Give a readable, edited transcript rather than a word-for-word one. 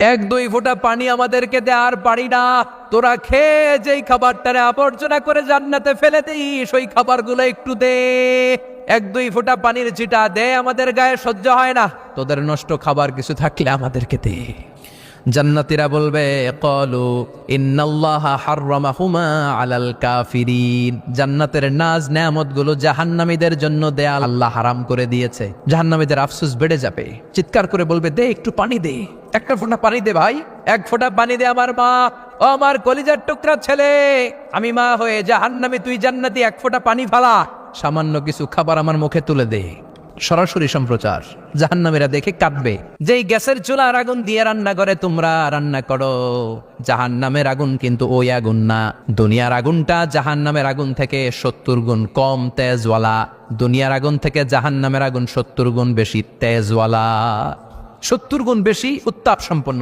এক দুই ফোঁটা পানি আমাদেরকে দে, আর পারি না। তোরা খেয়ে যেই খাবারটারে আবর্জনা করে জান্নাতে ফেলে দিস, ওই খাবারগুলো একটু দে। এক দুই ফোঁটা পানির ছিটা দে, আমাদের গায়ে সহ্য হয় না। তোদের নষ্ট খাবার কিছু থাকলে আমাদেরকে দে। জান্নাতীরা বলবে, ক্বালু ইন্নাল্লাহা হাররামাহুমা আলাল কাফিরিন। জান্নাতের নাজ নেয়ামতগুলো জাহান্নামীদের জন্য দেয়া আল্লাহ হারাম করে দিয়েছে। জাহান্নামীদের আফসোস বেড়ে যাবে, চিৎকার করে বলবে, দে একটু পানি দে, একটা ফোঁটা পানি দে ভাই, এক ফোঁটা পানি দে আমার মা, ও আমার কলিজার টুকরা ছেলে, আমি মা হয়ে জাহান্নামী, তুই জান্নাতি, এক ফোঁটা পানি ফালা, সামান্য কিছু খাবার আমার মুখে তুলে দে। সরাসরি সম্প্রচার, জাহান্নামীরা দেখে কাঁদবে। যেই গ্যাসের চুলার আগুন দিয়ে রান্না করে তোমরা রান্না করো, জাহান্নামের আগুন কিন্তু ওই আগুন না। দুনিয়ার আগুনটা জাহান্নামের আগুন থেকে 70 গুণ কম তেজওয়ালা। দুনিয়ার আগুন থেকে জাহান্নামের আগুন 70 গুণ বেশি তেজওয়ালা, 70 গুণ বেশি উত্তাপ সম্পন্ন।